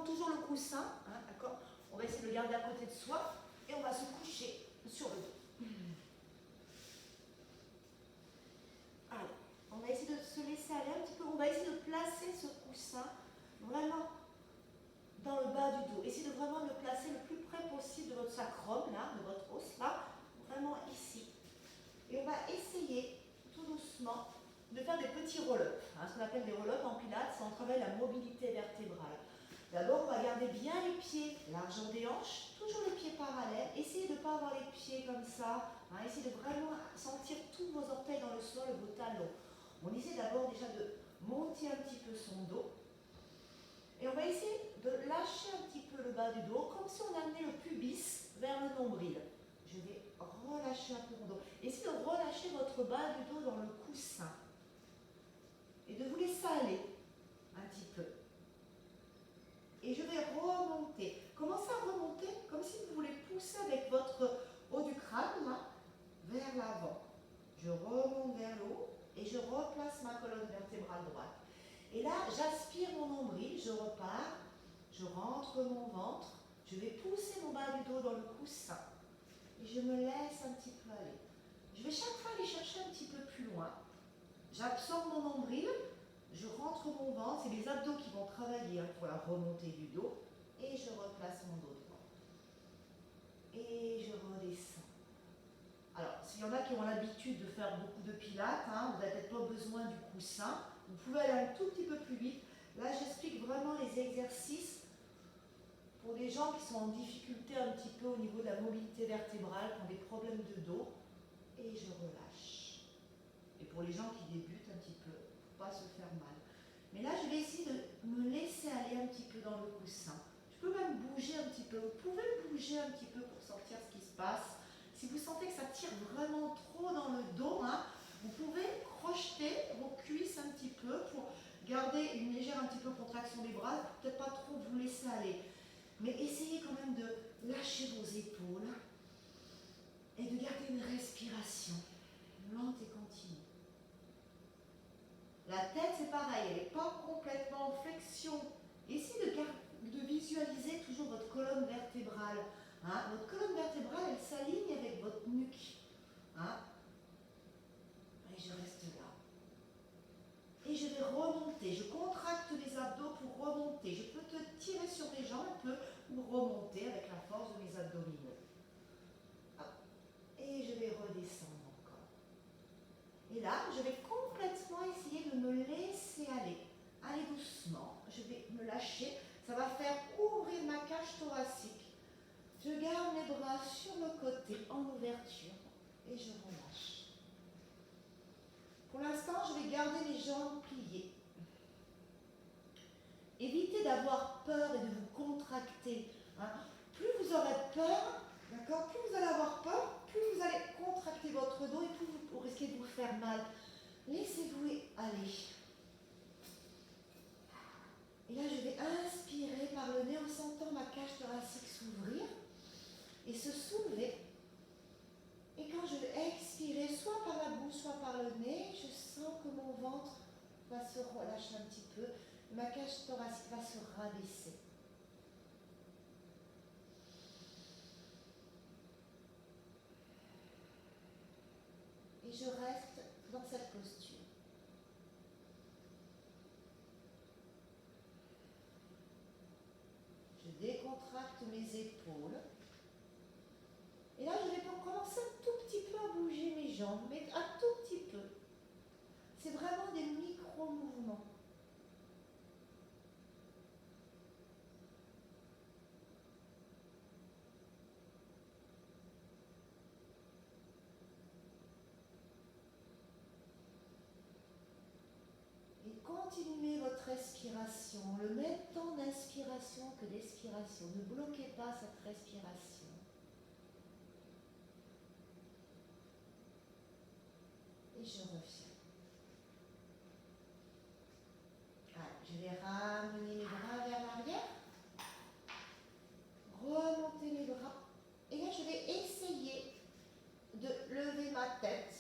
prendre toujours le coussin, hein, d'accord? On va essayer de le garder à côté de soi et on va se coucher sur le dos. Allez, on va essayer de se laisser aller un petit peu. On va essayer de placer ce coussin vraiment dans le bas du dos. Essayez de vraiment le placer le plus près possible de votre sacrum, là, de votre os, là, vraiment ici. Et on va essayer tout doucement de faire des petits roll-ups. Hein, ce qu'on appelle des roll-ups en pilates, c'est on travaille la mobilité vertébrale. D'abord, on va garder bien les pieds largeur des hanches, toujours les pieds parallèles. Essayez de ne pas avoir les pieds comme ça. Hein, essayez de vraiment sentir tous vos orteils dans le sol, vos talons. On essaie d'abord déjà de monter un petit peu son dos. Et on va essayer de lâcher un petit peu le bas du dos, comme si on amenait le pubis vers le nombril. Je vais relâcher un peu mon dos. Essayez de relâcher votre bas du dos dans le coussin. Et de vous laisser aller un petit peu. Et je vais remonter. Commencez à remonter comme si vous voulez pousser avec votre haut du crâne là, vers l'avant. Je remonte vers le haut et je replace ma colonne vertébrale droite. Et là, j'aspire mon nombril, je repars, je rentre mon ventre, je vais pousser mon bas du dos dans le coussin. Et je me laisse un petit peu aller. Je vais chaque fois aller chercher un petit peu plus loin. J'absorbe mon nombril, je rentre mon ventre, c'est les abdos qui vont travailler hein, pour la remontée du dos. Et je replace mon dos devant. Et je redescends. Alors, s'il y en a qui ont l'habitude de faire beaucoup de pilates, hein, vous n'avez peut-être pas besoin du coussin. Vous pouvez aller un tout petit peu plus vite. Là, j'explique vraiment les exercices pour les gens qui sont en difficulté un petit peu au niveau de la mobilité vertébrale, qui ont des problèmes de dos. Et je relâche. Et pour les gens qui débutent un petit peu, pour ne pas se faire mal. Mais là, je vais essayer de me laisser aller un petit peu dans le coussin. Je peux même bouger un petit peu. Vous pouvez bouger un petit peu pour sentir ce qui se passe. Si vous sentez que ça tire vraiment trop dans le dos, hein, vous pouvez crocheter vos cuisses un petit peu pour garder une légère un petit peu contraction des bras, peut-être pas trop vous laisser aller. Mais essayez quand même de lâcher vos épaules et de garder une respiration lente et continue. La tête, c'est pareil, elle n'est pas complètement en flexion. Essayez de visualiser toujours votre colonne vertébrale. Hein. Votre colonne vertébrale, elle s'aligne avec votre nuque. Hein. Et je reste là. Et je vais remonter. Je contracte les abdos pour remonter. Je peux te tirer sur mes jambes un peu ou remonter avec la force de mes abdominaux. Et je vais redescendre encore. Et là, je vais complètement essayer de me laisser aller. Allez doucement. Je vais me lâcher. Ça va faire ouvrir ma cage thoracique. Je garde mes bras sur le côté en ouverture et je relâche. Pour l'instant, je vais garder les jambes pliées. Évitez d'avoir peur et de vous contracter. Hein. Plus vous aurez peur, d'accord, plus vous allez avoir peur, plus vous allez contracter votre dos et plus vous risquez de vous faire mal. Laissez-vous aller. Et là, je vais inspirer par le nez en sentant ma cage thoracique s'ouvrir et se soulever. Et quand je vais expirer, soit par la bouche, soit par le nez, je sens que mon ventre va se relâcher un petit peu. Ma cage thoracique va se rabaisser. Et je reste dans cette posture. Je décontracte mes épaules. Et là, je vais commencer un tout petit peu à bouger mes jambes, mais un tout petit peu. C'est vraiment des micro-mouvements. Et continuez votre respiration, le même temps d'inspiration que d'expiration. Ne bloquez pas cette respiration. Et je reviens. Allez, je vais ramener les bras vers l'arrière. Remonter mes bras. Et là, je vais essayer de lever ma tête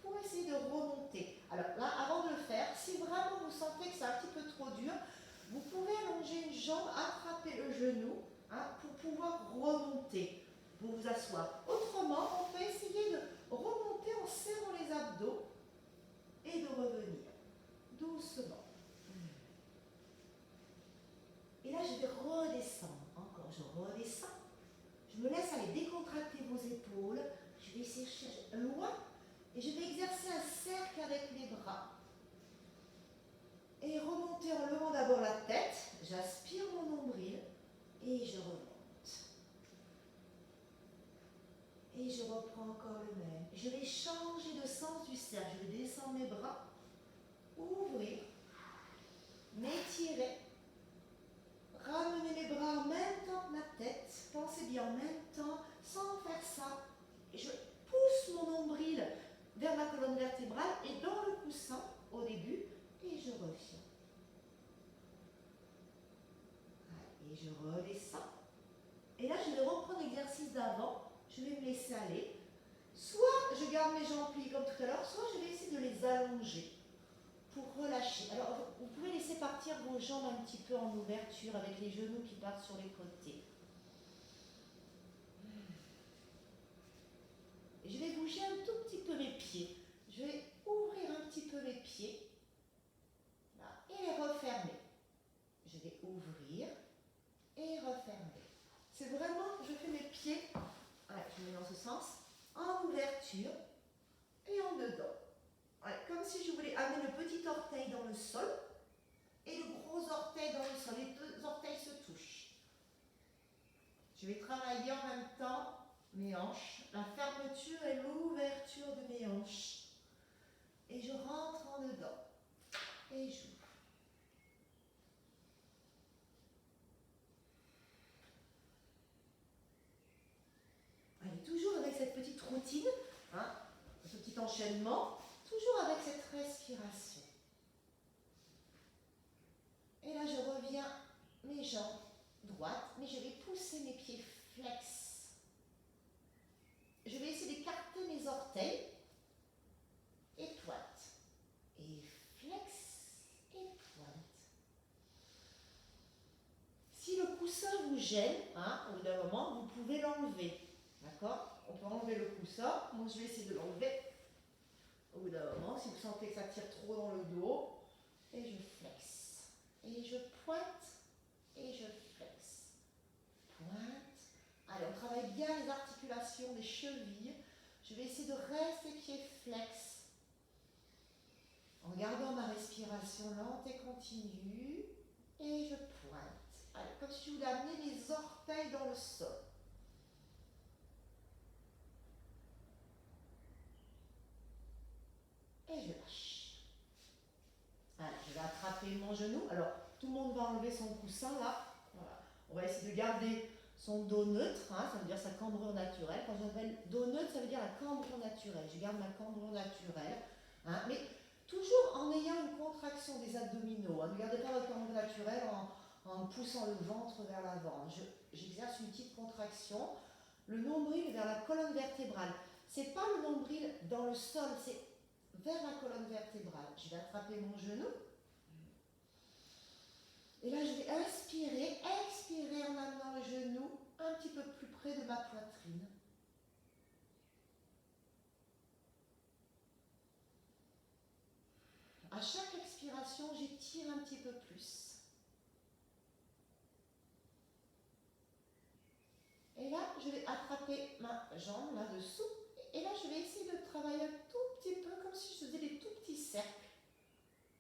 pour essayer de remonter. Alors là, avant de le faire, si vraiment vous sentez que c'est un petit peu trop dur, vous pouvez allonger allonger une jambe, attraper le genou hein, pour pouvoir remonter, pour vous asseoir. Autrement, on peut essayer de remonter en serrant les abdos et de revenir doucement. Et là, je vais redescendre. Encore, je redescends. Je me laisse aller décontracter vos épaules. Je vais essayer de chercher loin. Et je vais exercer un cercle avec les bras. Et remonter en levant d'abord la tête. J'aspire mon nombril. Et je remonte. Et je reprends encore le même. Je vais changer de sens du cercle. Je vais descendre mes bras. Ouvrir. M'étirer. Ramenez les bras en même temps que ma tête. Pensez bien en même temps, sans faire ça. Et je pousse mon nombril vers ma colonne vertébrale et dans le coussin au début. Et je reviens. Et je redescends. Et là, je vais reprendre l'exercice d'avant. Je vais me laisser aller. Soit je garde mes jambes pliées comme tout à l'heure, soit je vais essayer de les allonger pour relâcher. Alors, vous pouvez laisser partir vos jambes un petit peu en ouverture avec les genoux qui partent sur les côtés. Je vais bouger un tout petit peu mes pieds. Je vais ouvrir un petit peu mes pieds. Là, et les refermer. Je vais ouvrir et refermer. C'est vraiment, je fais mes pieds, ouais, je mets dans ce sens, en ouverture et en dedans. Ouais, comme si je voulais amener le petit orteil dans le sol et le gros orteil dans le sol. Les deux orteils se touchent. Je vais travailler en même temps mes hanches, la fermeture et l'ouverture de mes hanches. Et je rentre en dedans. Et j'ouvre. Allez, toujours avec cette petite routine, hein, ce petit enchaînement, toujours avec cette respiration. Et là, je reviens, mes jambes droites, mais je vais pousser mes pieds flex. Je vais essayer d'écarter mes orteils et pointe. Et flex et pointe. Si le coussin vous gêne, hein, au bout d'un moment, vous pouvez l'enlever. D'accord? On peut enlever le coussin. Moi, je vais essayer de l'enlever. Au bout d'un moment, si vous sentez que ça tire trop dans le dos, et je flex. Et je pointe. Et je flex. Pointe. Allez, on travaille bien les articulations des chevilles. Je vais essayer de rester pieds flex. En gardant ma respiration lente et continue. Et je pointe. Allez, comme si je voulais amener les orteils dans le sol. Et je lâche. Allez, je vais attraper mon genou. Alors, tout le monde va enlever son coussin là. Voilà. On va essayer de garder son dos neutre, hein, ça veut dire sa cambrure naturelle. Quand j'appelle dos neutre, ça veut dire la cambrure naturelle. Je garde ma cambrure naturelle. Hein, mais toujours en ayant une contraction des abdominaux. Hein. Ne gardez pas votre cambrure naturelle en poussant le ventre vers l'avant. J'exerce une petite contraction. Le nombril vers la colonne vertébrale. C'est pas le nombril dans le sol, c'est vers la colonne vertébrale. Je vais attraper mon genou. Et là, je vais inspirer, expirer en amenant le genou un petit peu plus près de ma poitrine. À chaque expiration, j'étire un petit peu plus. Et là, je vais attraper ma jambe là-dessous. Et là, je vais essayer de travailler un tout petit peu comme si je faisais des tout petits cercles.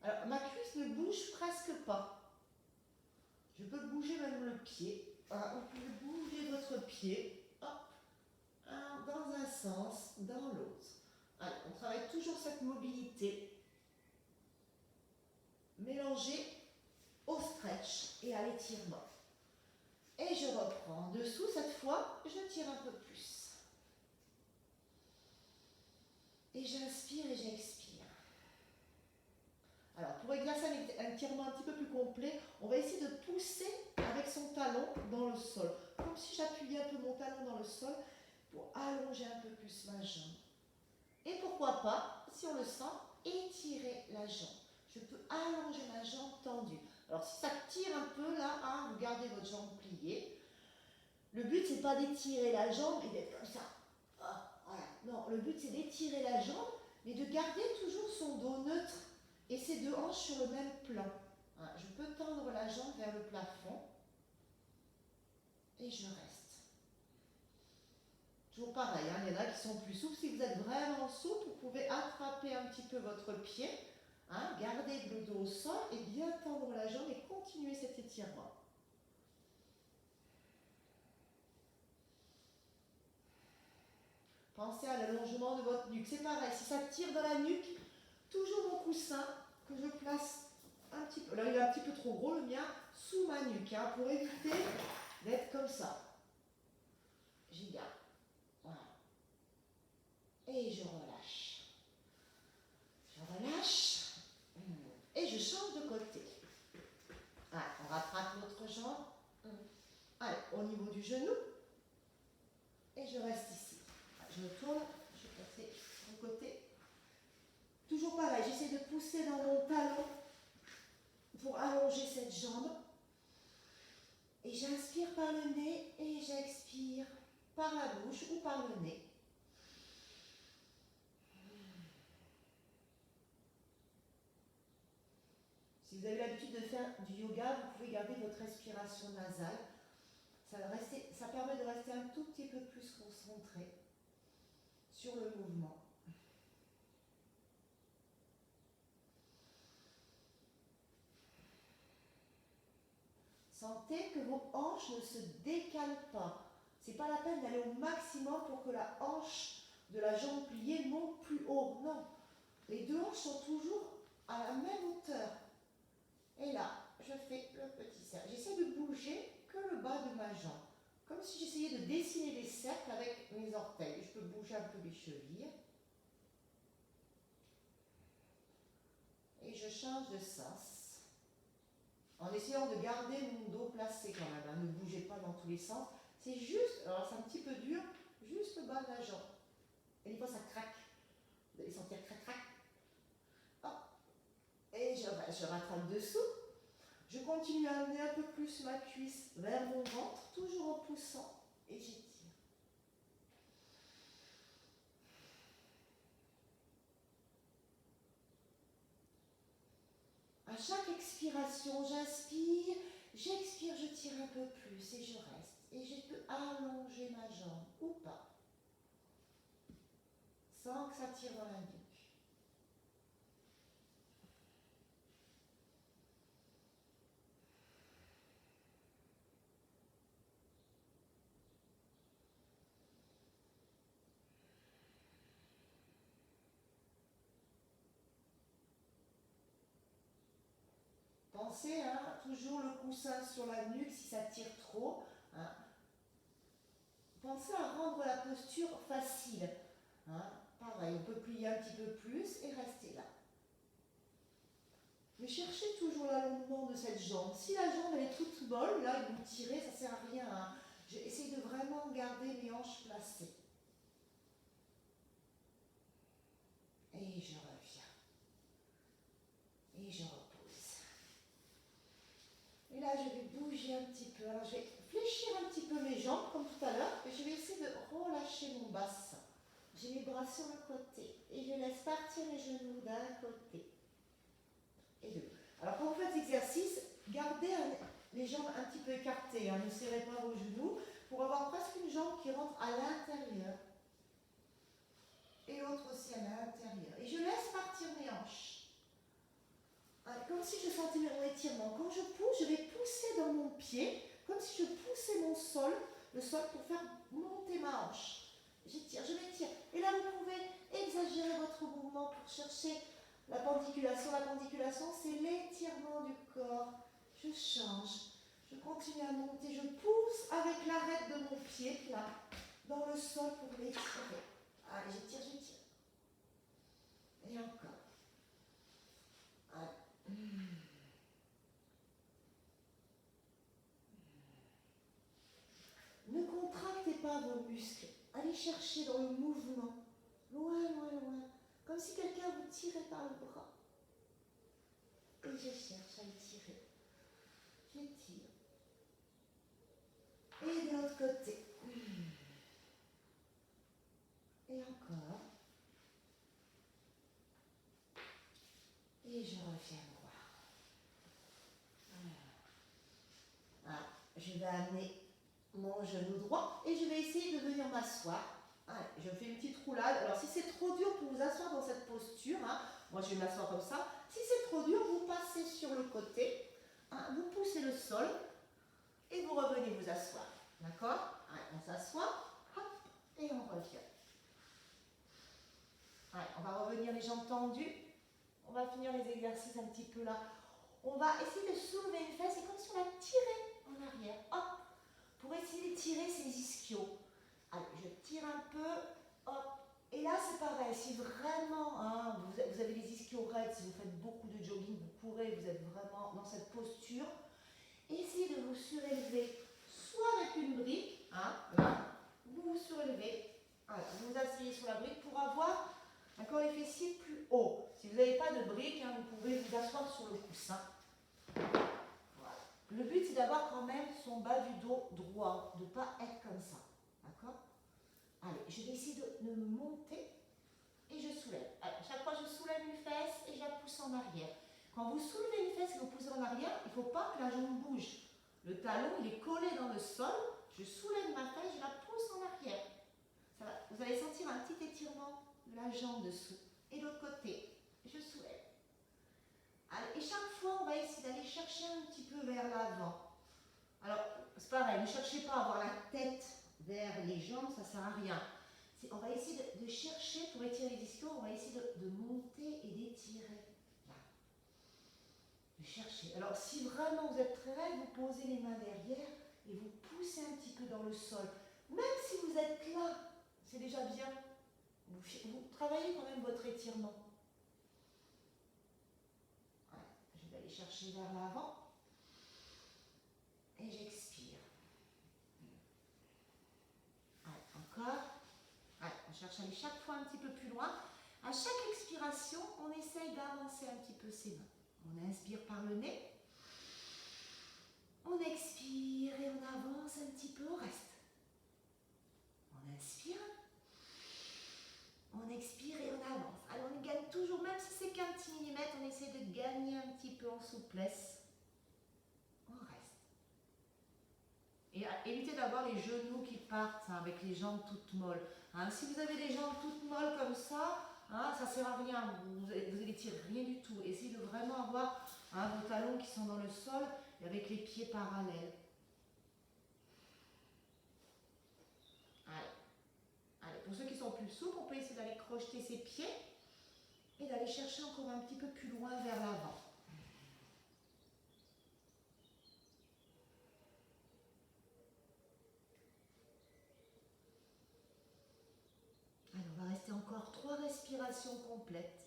Alors, ma cuisse ne bouge presque pas. Je peux bouger même le pied. Voilà, vous pouvez bouger votre pied. Hop, dans un sens, dans l'autre. Allez, on travaille toujours cette mobilité mélangée au stretch et à l'étirement. Et je reprends. Dessous, cette fois, je tire un peu plus. Et j'inspire et j'expire. Alors, pour exercer un étirement un petit peu plus complet, on va essayer de pousser avec son talon dans le sol. Comme si j'appuyais un peu mon talon dans le sol pour allonger un peu plus ma jambe. Et pourquoi pas, si on le sent, étirer la jambe. Je peux allonger ma jambe tendue. Alors si ça tire un peu là, hein, vous gardez votre jambe pliée. Le but c'est pas d'étirer la jambe et d'être comme ça. Ah, voilà. Non, le but c'est d'étirer la jambe, mais de garder toujours son dos neutre et ses deux hanches sur le même plan. Hein, je peux tendre la jambe vers le plafond et je reste. Toujours pareil, hein, il y en a qui sont plus souples. Si vous êtes vraiment souple, vous pouvez attraper un petit peu votre pied, hein, garder le dos au sol et bien tendre la jambe et continuer cet étirement. Pensez à l'allongement de votre nuque. C'est pareil, si ça tire dans la nuque, toujours mon coussin que je place un petit peu, là il est un petit peu trop gros le mien, sous ma nuque, hein, pour éviter d'être comme ça. J'y garde. Voilà. Et je relâche. Je relâche. Et je change de côté. Allez, on rattrape notre jambe. Allez, au niveau du genou. Et je reste ici. Je me tourne, je vais passer de côté. Toujours pareil, j'essaie de pousser dans mon talon pour allonger cette jambe. Et j'inspire par le nez et j'expire par la bouche ou par le nez. Si vous avez l'habitude de faire du yoga, vous pouvez garder votre respiration nasale. Ça permet de rester un tout petit peu plus concentré sur le mouvement. Sentez que vos hanches ne se décalent pas. Ce n'est pas la peine d'aller au maximum pour que la hanche de la jambe pliée monte plus haut. Non, les deux hanches sont toujours à la même hauteur. Et là, je fais le petit cercle. J'essaie de bouger que le bas de ma jambe. Comme si j'essayais de dessiner des cercles avec mes orteils. Je peux bouger un peu les chevilles. Et je change de sens. En essayant de garder mon dos placé quand même. Hein. Ne bougez pas dans tous les sens. C'est juste, alors c'est un petit peu dur, juste le bas de la jambe. Et des fois ça craque. Vous allez sentir crac crac. Hop. Et je rattrape dessous. Je continue à amener un peu plus ma cuisse vers mon ventre, toujours en poussant, et j'étire. À chaque expiration, j'inspire, j'expire, je tire un peu plus et je reste. Et je peux allonger ma jambe ou pas, sans que ça tire dans la nuque. Pensez, hein, toujours le coussin sur la nuque si ça tire trop. Hein. Pensez à rendre la posture facile. Hein. Pareil, on peut plier un petit peu plus et rester là. Mais cherchez toujours l'allongement de cette jambe. Si la jambe elle est toute molle, là, et vous tirez, ça ne sert à rien. Hein. J'essaie de vraiment garder mes hanches placées. Et je reviens. Et je repose. Et là, je vais bouger un petit peu. Alors, je vais fléchir un petit peu mes jambes, comme tout à l'heure, et je vais essayer de relâcher mon bassin. J'ai mes bras sur le côté, et je laisse partir mes genoux d'un côté et de l'autre. Alors, quand vous faites l'exercice, gardez les jambes un petit peu écartées, hein, ne serrez pas vos genoux, pour avoir presque une jambe qui rentre à l'intérieur, et l'autre aussi à l'intérieur. Et je laisse partir mes hanches. Comme si je sentais mon étirement. Quand je pousse, je vais pousser dans mon pied, comme si je poussais mon sol, le sol pour faire monter ma hanche. J'étire, je m'étire. Et là, vous pouvez exagérer votre mouvement pour chercher la pendiculation. La pendiculation, c'est l'étirement du corps. Je change, je continue à monter, je pousse avec l'arête de mon pied là, dans le sol pour l'étirer. Allez, j'étire, j'étire. Et encore. Allez. Ne contractez pas vos muscles. Allez chercher dans le mouvement. Loin, loin, loin. Comme si quelqu'un vous tirait par le bras. Et je cherche à étirer. J'étire. Et de l'autre côté. Et encore. Et je reviens voir. Voilà. Je vais amener mon genou droit et je vais essayer de venir m'asseoir. Allez, je fais une petite roulade. Alors si c'est trop dur pour vous asseoir dans cette posture, moi je vais m'asseoir comme ça. Si c'est trop dur, vous passez sur le côté, vous poussez le sol et vous revenez vous asseoir. D'accord? Allez, on s'assoit, hop, et on revient. Allez, on va revenir les jambes tendues. On va finir les exercices un petit peu là. On va essayer de soulever une fesse. C'est comme si on la tirait en arrière. Hop, pour essayer de tirer ses ischios. Allez, je tire un peu. Hop. Et là, c'est pareil. Si vraiment vous avez les ischios raides, si vous faites beaucoup de jogging, vous courez, vous êtes vraiment dans cette posture, essayez de vous surélever. Soit avec une brique, là, vous vous surélevez. Allez, vous vous asseyez sur la brique pour avoir encore les fessiers plus haut. Si vous n'avez pas de brique, vous pouvez vous asseoir sur le coussin. Voilà. Le but, c'est d'avoir quand même son bas du dos droit, de ne pas être comme ça. D'accord? Allez, je vais essayer de me monter et je soulève. Allez, chaque fois, je soulève une fesse et je la pousse en arrière. Quand vous soulevez une fesse et vous poussez en arrière, il ne faut pas que la jambe bouge. Le talon, il est collé dans le sol. Je soulève ma fesse, je la pousse en arrière. Vous allez sentir un petit étirement de la jambe dessous. Et l'autre côté, je soulève. Allez, et chaque fois, on va essayer d'aller chercher un petit peu vers l'avant. Alors, c'est pareil, ne cherchez pas à avoir la tête vers les jambes, ça ne sert à rien. On va essayer de chercher, pour étirer les ischios, on va essayer de monter et d'étirer. Là. De chercher. Alors, si vraiment vous êtes très raide, vous posez les mains derrière et vous poussez un petit peu dans le sol. Même si vous êtes là, c'est déjà bien. Vous travaillez quand même votre étirement. Ouais, je vais aller chercher vers l'avant. Et j'expire. Allez, encore. Allez, on cherche à aller chaque fois un petit peu plus loin. À chaque expiration, on essaye d'avancer un petit peu ses mains. On inspire par le nez. On expire et on avance un petit peu, on reste. On inspire. On expire et on avance. Alors on gagne toujours, même si c'est qu'un petit millimètre, on essaie de gagner un petit peu en souplesse. On reste. Et évitez d'avoir les genoux qui partent avec les jambes toutes molles. Si vous avez les jambes toutes molles comme ça, ça ne sert à rien. Vous n'étirez rien du tout. Essayez de vraiment avoir vos talons qui sont dans le sol et avec les pieds parallèles. Allez. Allez, pour ceux qui sont plus souples, on peut essayer d'aller crocheter ses pieds et d'aller chercher encore un petit peu plus loin vers l'avant. Alors, on va rester encore 3 respirations complètes.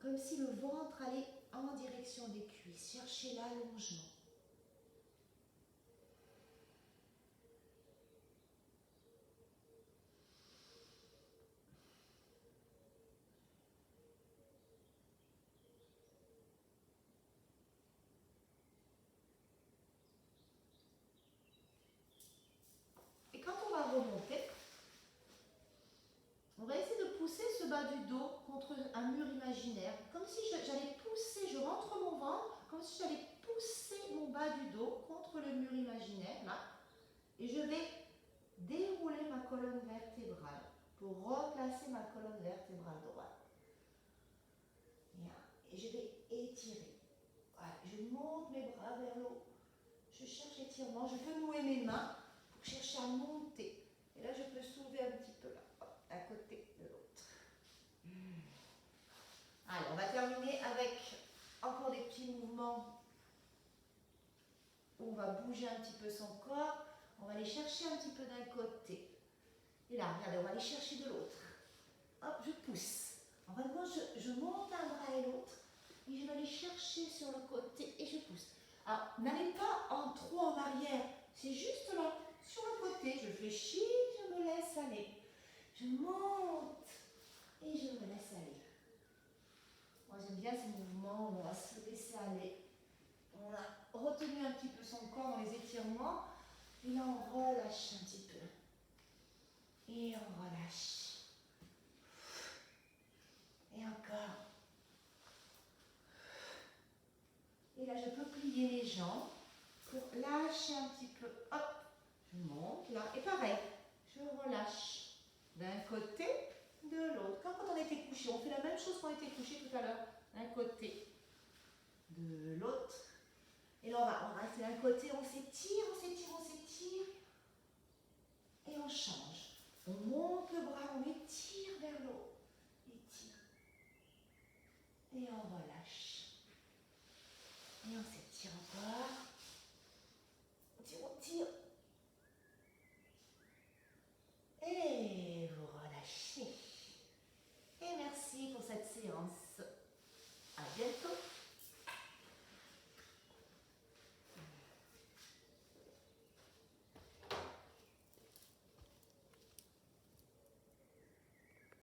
Comme si le ventre allait en direction des cuisses. Cherchez l'allongement. Et quand on va remonter, on va essayer de pousser ce bas du dos contre un mur imaginaire. Comme si j'allais pousser, je rentre mon ventre, comme si j'allais pousser mon bas du dos contre le mur imaginaire, là. Et je vais dérouler ma colonne vertébrale pour replacer ma colonne vertébrale droite. Bien. Et je vais étirer. Voilà. Je monte mes bras vers le haut. Je cherche l'étirement. Je peux nouer mes mains pour chercher à monter. Et là, je peux soulever un petit peu là, d'un côté de l'autre. Allez, on va terminer avec encore des petits mouvements où on va bouger un petit peu son corps. On va aller chercher un petit peu d'un côté. Et là, regardez, on va aller chercher de l'autre. Hop, je pousse. En fin de compte, je monte un bras et l'autre. Et je vais aller chercher sur le côté et je pousse. Alors, n'allez pas en trop en arrière. C'est juste là, sur le côté. Je fléchis, je me laisse aller. Je monte et je me laisse aller. j'aime bien ces mouvements où on va se laisser aller. On a retenu un petit peu son corps dans les étirements. Et là, on relâche un petit peu. Et on relâche. Et encore. Et là, je peux plier les jambes pour lâcher un petit peu. Hop, je monte là. Et pareil, je relâche d'un côté, de l'autre. Comme quand on était couché, on fait la même chose qu'on était couché tout à l'heure. D'un côté, de l'autre. Et là, on va rester d'un côté, on s'étire,